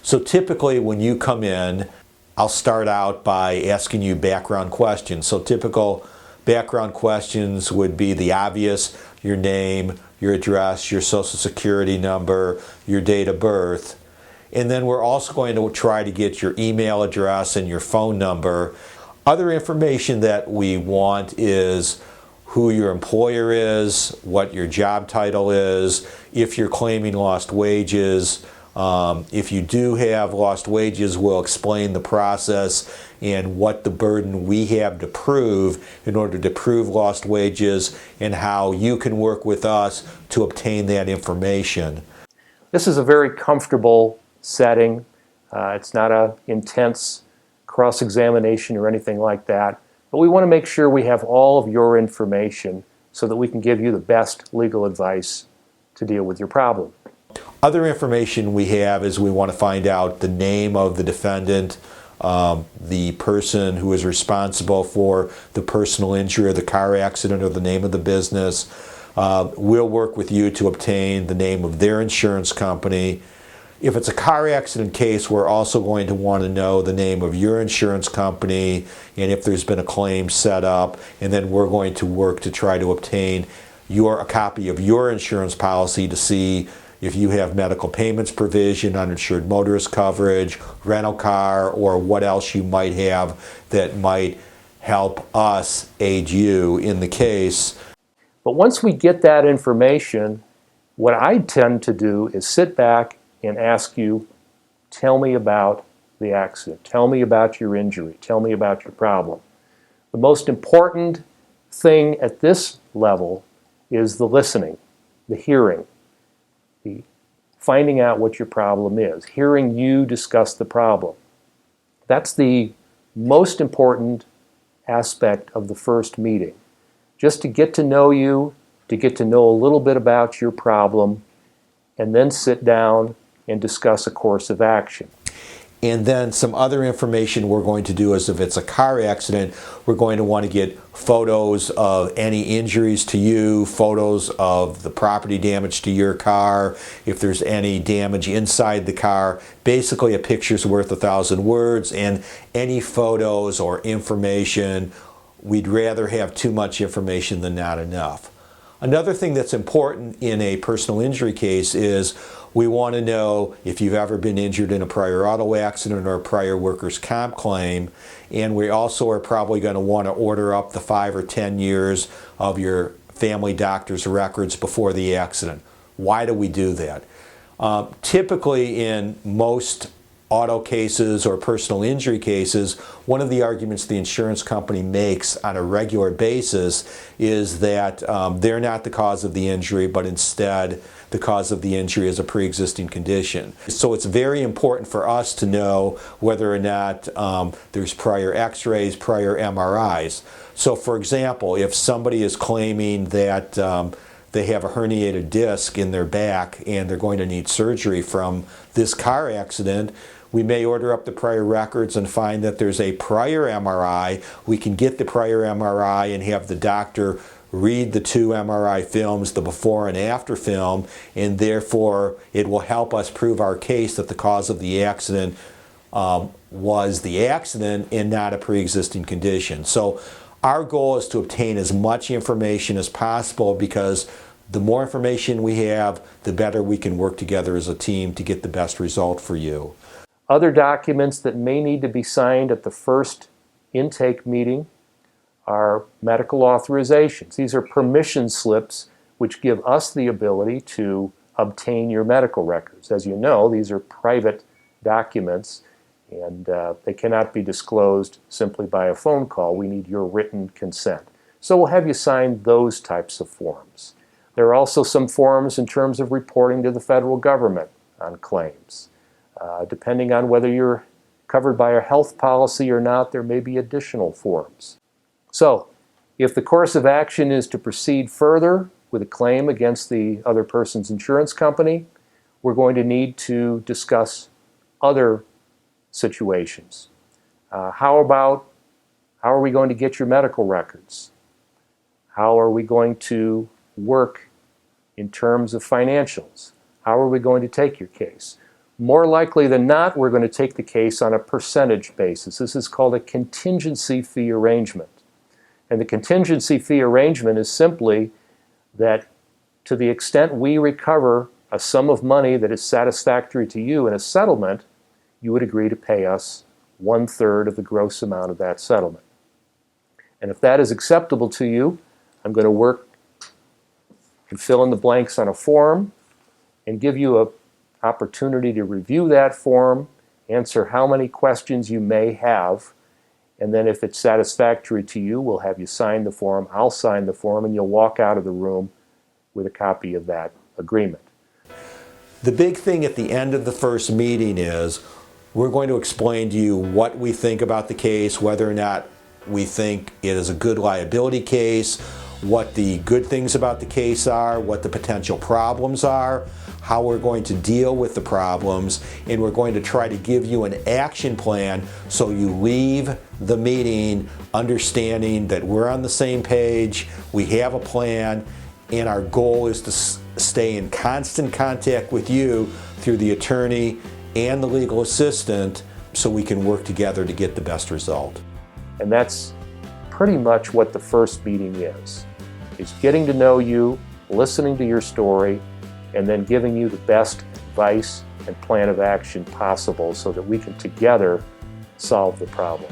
So typically when you come in, I'll start out by asking you background questions. So typical background questions would be the obvious: your name, your address, your social security number, your date of birth. And then we're also going to try to get your email address and your phone number. Other information that we want is who your employer is, what your job title is, if you're claiming lost wages. If you do have lost wages, we'll explain the process and what the burden we have to prove in order to prove lost wages, and how you can work with us to obtain that information. This is a very comfortable setting. It's not an intense cross-examination or anything like that, but we want to make sure we have all of your information so that we can give you the best legal advice to deal with your problem. Other information we have is we want to find out the name of the defendant, the person who is responsible for the personal injury or the car accident, or the name of the business. We'll work with you to obtain the name of their insurance company. If it's a car accident case, we're also going to want to know the name of your insurance company and if there's been a claim set up, and then we're going to work to try to obtain a copy of your insurance policy to see if you have medical payments provision, uninsured motorist coverage, rental car, or what else you might have that might help us aid you in the case. But once we get that information, what I tend to do is sit back and ask you, tell me about the accident, tell me about your injury, tell me about your problem. The most important thing at this level is the listening, the hearing, the finding out what your problem is, hearing you discuss the problem. That's the most important aspect of the first meeting. Just to get to know you, to get to know a little bit about your problem, and then sit down and discuss a course of action. And then some other information we're going to do is, if it's a car accident, we're going to want to get photos of any injuries to you, photos of the property damage to your car, if there's any damage inside the car. Basically, a picture's worth 1,000 words, and any photos or information, we'd rather have too much information than not enough. Another thing that's important in a personal injury case is we want to know if you've ever been injured in a prior auto accident or a prior workers' comp claim, and we also are probably going to want to order up the 5 or 10 years of your family doctor's records before the accident. Why do we do that? Typically in most auto cases or personal injury cases, one of the arguments the insurance company makes on a regular basis is that they're not the cause of the injury, but instead the cause of the injury is a pre-existing condition. So it's very important for us to know whether or not there's prior x-rays, prior MRIs. So for example, if somebody is claiming that they have a herniated disc in their back and they're going to need surgery from this car accident, we may order up the prior records and find that there's a prior MRI. We can get the prior MRI and have the doctor read the 2 MRI films, the before and after film, and therefore it will help us prove our case that the cause of the accident was the accident and not a pre-existing condition. So our goal is to obtain as much information as possible, because the more information we have, the better we can work together as a team to get the best result for you. Other documents that may need to be signed at the first intake meeting are medical authorizations. These are permission slips which give us the ability to obtain your medical records. As you know, these are private documents, and they cannot be disclosed simply by a phone call. We need your written consent. So we'll have you sign those types of forms. There are also some forms in terms of reporting to the federal government on claims. Depending on whether you're covered by a health policy or not, there may be additional forms. So, if the course of action is to proceed further with a claim against the other person's insurance company, we're going to need to discuss other situations. How are we going to get your medical records? How are we going to work in terms of financials? How are we going to take your case? More likely than not, we're going to take the case on a percentage basis. This is called a contingency fee arrangement. And the contingency fee arrangement is simply that to the extent we recover a sum of money that is satisfactory to you in a settlement, you would agree to pay us 1/3 of the gross amount of that settlement. And if that is acceptable to you, I'm going to work and fill in the blanks on a form and give you an opportunity to review that form, answer how many questions you may have, and then if it's satisfactory to you, we'll have you sign the form, I'll sign the form, and you'll walk out of the room with a copy of that agreement. The big thing at the end of the first meeting is we're going to explain to you what we think about the case, whether or not we think it is a good liability case, what the good things about the case are, what the potential problems are, how we're going to deal with the problems, and we're going to try to give you an action plan so you leave the meeting understanding that we're on the same page, we have a plan, and our goal is to stay in constant contact with you through the attorney and the legal assistant so we can work together to get the best result. And that's pretty much what the first meeting is getting to know you, listening to your story, and then giving you the best advice and plan of action possible so that we can together solve the problem.